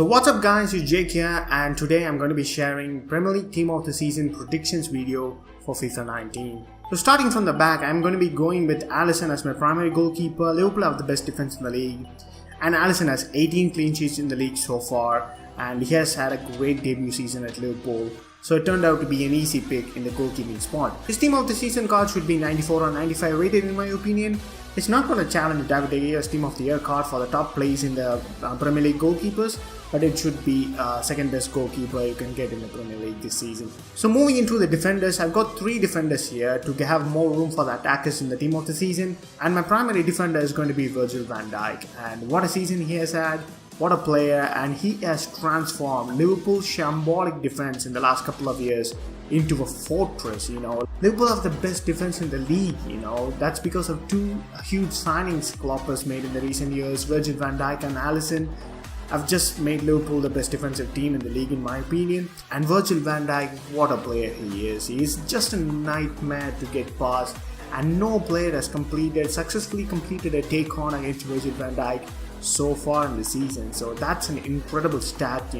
So what's up guys, it's Jake here and today I'm going to be sharing Premier League Team of the Season predictions video for FIFA19. So starting from the back, I'm going to be going with Alisson as my primary goalkeeper. Liverpool have the best defense in the league and Alisson has 18 clean sheets in the league so far and he has had a great debut season at Liverpool. So it turned out to be an easy pick in the goalkeeping spot. His Team of the Season card should be 94 or 95 rated in my opinion. It's not going to challenge David De Gea's Team of the Year card for the top place in the Premier League goalkeepers, but it should be second best goalkeeper you can get in the Premier League this season. So moving into the defenders, I've got 3 defenders here to have more room for the attackers in the Team of the Season, and my primary defender is going to be Virgil van Dijk. And what a season he has had, what a player, and he has transformed Liverpool's shambolic defense in the last couple of years into a fortress. Liverpool have the best defense in the league, that's because of 2 huge signings Klopp has made in the recent years. Virgil van Dijk and Alisson have just made Liverpool the best defensive team in the league in my opinion. And Virgil van Dijk, what a player he is. He is just a nightmare to get past, and no player has successfully completed a take on against Virgil van Dijk so far in the season. So that's an incredible stat,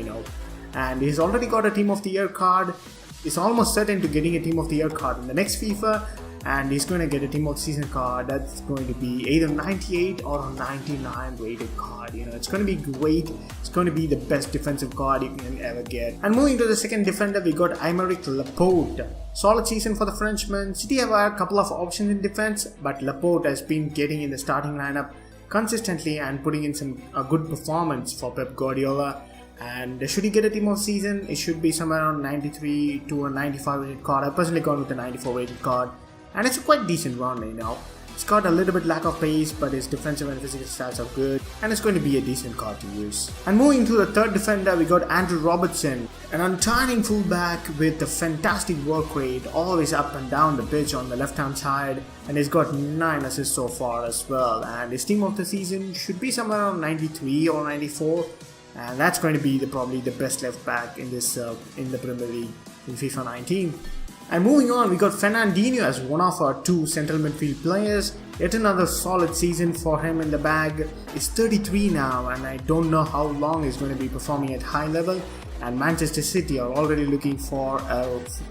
and he's already got a Team of the Year card. He's almost certain to getting a Team of the Year card in the next FIFA, and he's going to get a Team of the Season card that's going to be either 98 or a 99 rated card. It's going to be great. It's going to be the best defensive card you can ever get. And moving to the second defender, we got Aymeric Laporte. Solid season for the Frenchman. City have had a couple of options in defense, but Laporte has been getting in the starting lineup consistently and putting in a good performance for Pep Guardiola. And should he get a Team of the Season, it should be somewhere around 93 to a 95 rated card. I personally gone with a 94 rated card, and it's a quite decent run. It's got a little bit lack of pace, but his defensive and physical stats are good, and it's going to be a decent card to use. And moving to the third defender, we got Andrew Robertson, an untiring fullback with a fantastic work rate, always up and down the pitch on the left hand side, and he's got 9 assists so far as well. And his Team of the Season should be somewhere around 93 or 94. And that's going to be probably the best left back in this in the Premier League in FIFA 19. And moving on, we got Fernandinho as one of our 2 central midfield players. Yet another solid season for him in the bag. He's 33 now, and I don't know how long he's going to be performing at high level. And Manchester City are already looking for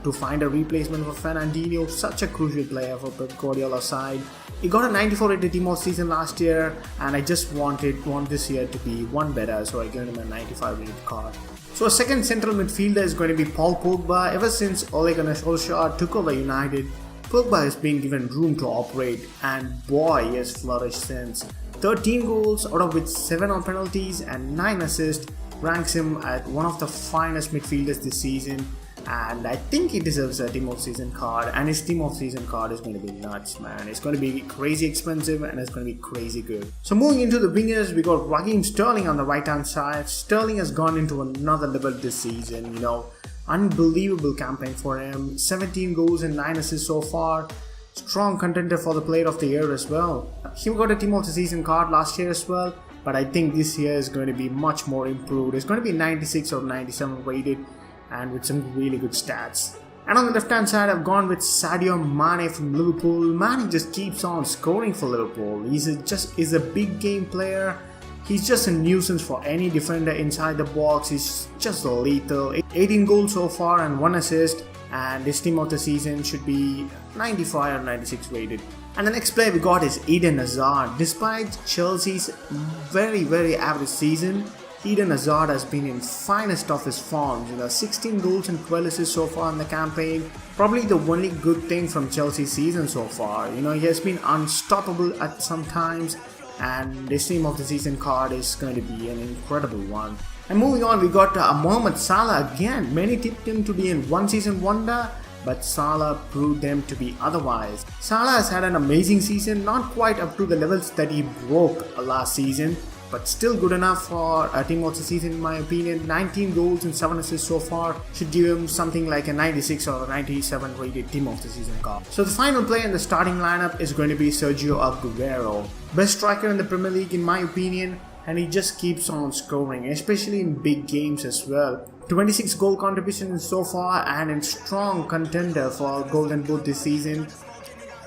to find a replacement for Fernandinho, such a crucial player for Pep Guardiola's side. He got a 94 rated Team of the Season last year, and I just want this year to be one better, so I gave him a 95 rated card. So a second central midfielder is going to be Paul Pogba. Ever since Ole Gunnar Solskjaer took over United, Pogba has been given room to operate, and boy, he has flourished since. 13 goals, out of which 7 on penalties and 9 assists, ranks him at one of the finest midfielders this season, and I think he deserves a Team of the Season card, and his Team of the Season card is going to be nuts, man. It's going to be crazy expensive and it's going to be crazy good. So moving into the wingers, we got Raheem Sterling on the right hand side. Sterling has gone into another level this season, unbelievable campaign for him. 17 goals and 9 assists so far. Strong contender for the Player of the Year as well. He got a Team of the Season card last year as well, but I think this year is going to be much more improved. It's going to be 96 or 97 rated and with some really good stats. And on the left hand side, I've gone with Sadio Mane from Liverpool. Mane just keeps on scoring for Liverpool. He's a big game player. He's just a nuisance for any defender inside the box. He's just lethal. 18 goals so far and 1 assist, and his Team of the Season should be 95 or 96 rated. And the next player we got is Eden Hazard. Despite Chelsea's very average season, Eden Hazard has been in finest of his forms. 16 goals and 12 assists so far in the campaign. Probably the only good thing from Chelsea's season so far. He has been unstoppable at some times, and this Team of the Season card is going to be an incredible one. And moving on, we got Mohamed Salah again. Many tipped him to be in one season wonder, but Salah proved them to be otherwise. Salah has had an amazing season, not quite up to the levels that he broke last season, but still good enough for a Team of the Season in my opinion. 19 goals and 7 assists so far should give him something like a 96 or a 97 rated Team of the Season card. So the final player in the starting lineup is going to be Sergio Aguero. Best striker in the Premier League in my opinion, and he just keeps on scoring, especially in big games as well. 26 goal contributions so far and in strong contender for Golden Boot this season.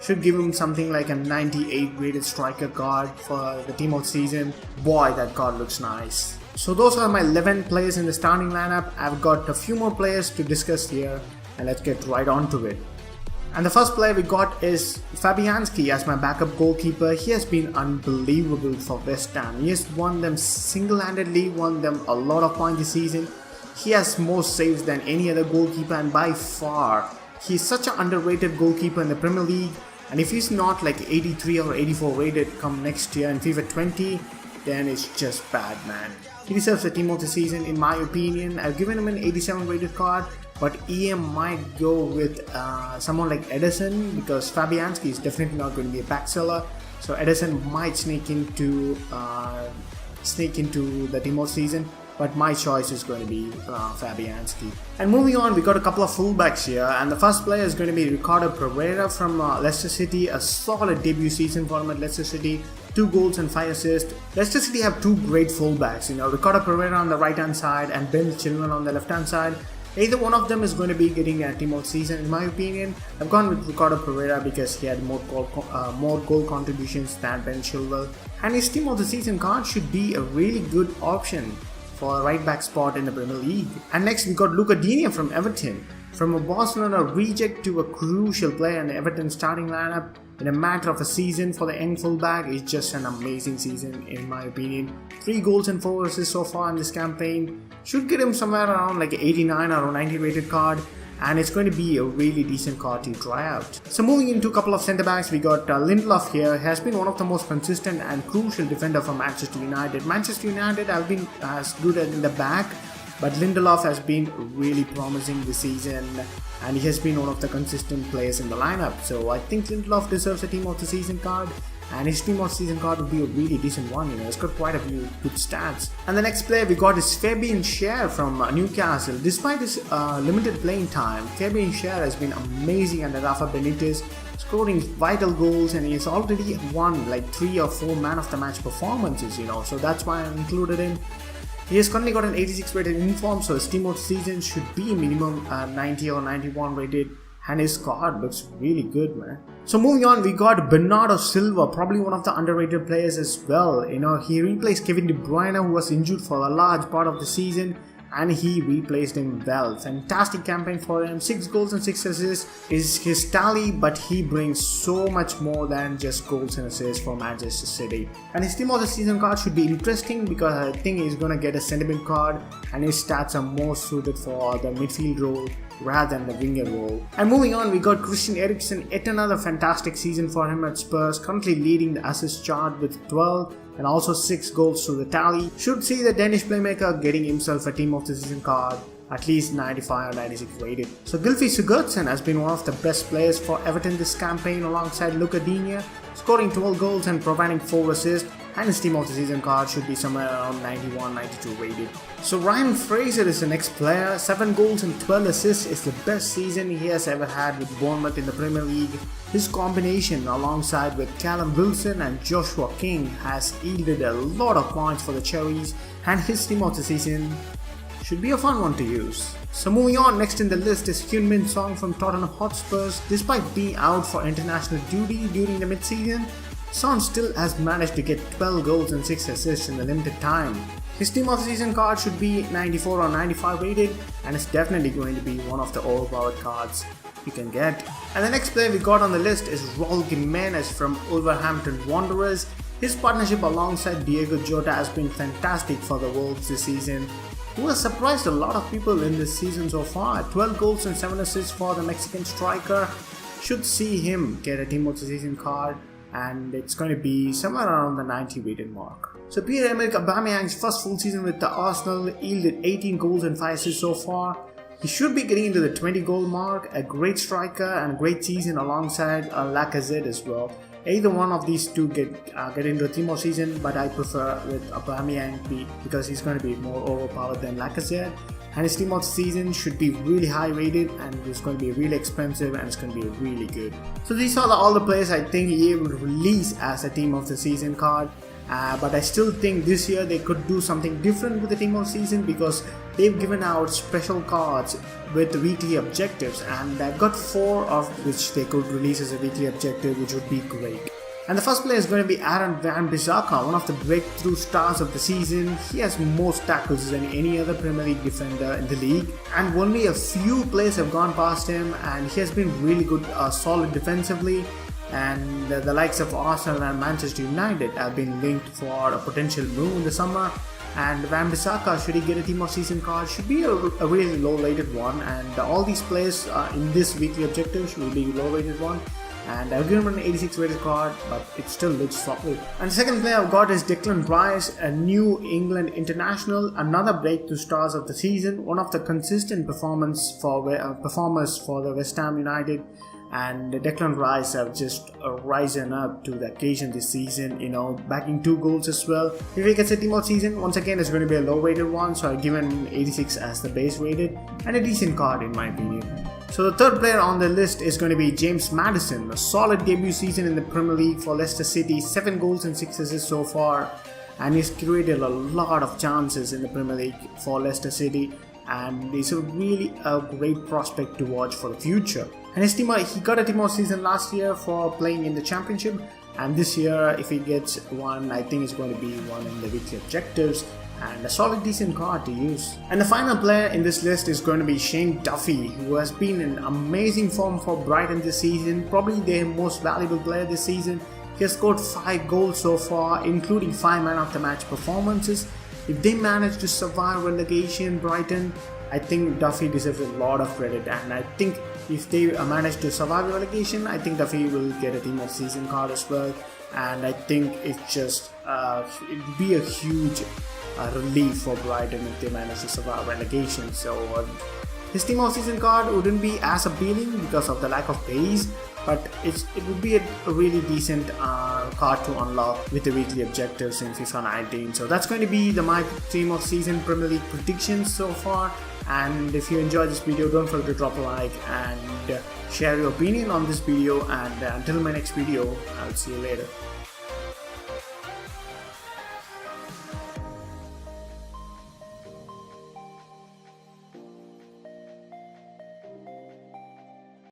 Should give him something like a 98 rated striker card for the Team of the Season. Boy, that card looks nice. So those are my 11 players in the starting lineup. I've got a few more players to discuss here, and let's get right on to it. And the first player we got is Fabianski as my backup goalkeeper. He has been unbelievable for West Ham. He has won them single-handedly, won them a lot of points this season. He has more saves than any other goalkeeper, and by far, he's such an underrated goalkeeper in the Premier League. And if he's not like 83 or 84 rated come next year in FIFA 20, then it's just bad, man. He deserves the team of the season in my opinion. I've given him an 87 rated card, but EM might go with someone like Edison, because Fabianski is definitely not going to be a back seller. So Edison might sneak into the team of the season, but my choice is going to be Fabianski. And moving on, we got a couple of fullbacks here, and the first player is going to be Ricardo Pereira from Leicester City. A solid debut season for him at Leicester City. 2 goals and 5 assists. Leicester City have 2 great fullbacks, Ricardo Pereira on the right hand side and Ben Chilwell on the left hand side. Either one of them is going to be getting a team of the season in my opinion. I've gone with Ricardo Pereira because he had more goal contributions than Ben Chilwell, and his team of the season card should be a really good option for a right back spot in the Premier League. And next we got Luca Digne from Everton. From a Barcelona reject to a crucial player in the Everton starting lineup in a matter of a season for the young fullback is just an amazing season in my opinion. 3 goals and 4 assists so far in this campaign. Should get him somewhere around like 89 or 90 rated card, and it's going to be a really decent card to try out. So moving into a couple of centre backs, we got Lindelof here. He has been one of the most consistent and crucial defender for Manchester United. Manchester United have been as good in the back, but Lindelof has been really promising this season, and he has been one of the consistent players in the lineup. So I think Lindelof deserves a team of the season card, and his team of the season card would be a really decent one. It's got quite a few good stats. And the next player we got is Fabian Schär from Newcastle. Despite his limited playing time, Fabian Schär has been amazing under Rafa Benitez, scoring vital goals, and he has already won like 3 or 4 man of the match performances, so that's why I included him. He has currently got an 86 rated inform, so his team of the season should be minimum 90 or 91 rated, and his card looks really good, man. So moving on, we got Bernardo Silva, probably one of the underrated players as well. He replaced Kevin De Bruyne, who was injured for a large part of the season, and he replaced him well. Fantastic campaign for him. 6 goals and 6 assists is his tally, but he brings so much more than just goals and assists for Manchester City. And his team of the season card should be interesting because I think he's going to get a sentiment card, and his stats are more suited for the midfield role rather than the winger role. And moving on, we got Christian Eriksen. Yet another fantastic season for him at Spurs, currently leading the assist chart with 12 and also 6 goals to the tally. Should see the Danish playmaker getting himself a team of the season card, at least 95 or 96 rated. So Gylfi Sigurdsson has been one of the best players for Everton this campaign alongside Luca Digne, scoring 12 goals and providing 4 assists, and his team of the season card should be somewhere around 91, 92 rated. So Ryan Fraser is the next player. 7 goals and 12 assists is the best season he has ever had with Bournemouth in the Premier League. His combination alongside with Callum Wilson and Joshua King has yielded a lot of points for the Cherries, and his team of the season should be a fun one to use. So moving on, next in the list is Heung-min Son from Tottenham Hotspurs. Despite being out for international duty during the mid-season, Son still has managed to get 12 goals and 6 assists in the limited time. His team of the season card should be 94 or 95 rated, and it's definitely going to be one of the overpowered cards you can get. And the next player we got on the list is Raul Jimenez from Wolverhampton Wanderers. His partnership alongside Diego Jota has been fantastic for the Wolves this season, who has surprised a lot of people in this season so far. 12 goals and 7 assists for the Mexican striker. Should see him get a team of the season card, and it's going to be somewhere around the 90 rated mark. So Pierre-Emerick Aubameyang's first full season with the Arsenal yielded 18 goals and 5 assists so far. He should be getting into the 20 goal mark. A great striker and a great season alongside Lacazette as well. Either one of these two get into a team of season, but I prefer with Aubameyang because he's going to be more overpowered than Lacazette. And his team of the season should be really high rated, and it's going to be really expensive, and it's going to be really good. So these are all the players I think EA will release as a team of the season card. But I still think this year they could do something different with the team of the season, because they've given out special cards with weekly objectives, and I've got 4 of which they could release as a weekly objective, which would be great. And the first player is going to be Aaron Wan-Bissaka, one of the breakthrough stars of the season. He has more tackles than any other Premier League defender in the league, and only a few players have gone past him, and he has been really good, solid defensively. And the likes of Arsenal and Manchester United have been linked for a potential move in the summer. And Wan-Bissaka, should he get a team of season card, should be a really low rated one, and all these players in this weekly objectives will be low rated one. And I've given him an 86 rated card, but it still looks solid. And the second player I've got is Declan Rice, a New England international, another breakthrough stars of the season, one of the consistent performers for the West Ham United. And Declan Rice have just risen up to the occasion this season, bagging 2 goals as well. If he gets a team of season, once again it's going to be a low rated one, so I've given 86 as the base rated, and a decent card in my opinion. So the third player on the list is going to be James Maddison, a solid debut season in the Premier League for Leicester City, 7 goals and 6 assists so far, and he's created a lot of chances in the Premier League for Leicester City, and he's really a great prospect to watch for the future. And he got a team of season last year for playing in the Championship, and this year if he gets one, I think it's going to be one in the weekly objectives, and a solid decent card to use. And the final player in this list is going to be Shane Duffy, who has been in amazing form for Brighton this season, probably their most valuable player this season. He has scored 5 goals so far, including 5 man of the match performances. If they manage to survive relegation, Brighton, I think Duffy deserves a lot of credit, and I think if they manage to survive relegation, I think Duffy will get a team of season card as well. And I think it would be a huge relief for Brighton if they manage to survive relegation. So his team of season card wouldn't be as appealing because of the lack of pace, but it would be a really decent card to unlock with the weekly objectives in FIFA 19. So that's going to be my team of season Premier League predictions so far. And if you enjoyed this video, don't forget to drop a like and share your opinion on this video. And until my next video, I'll see you later.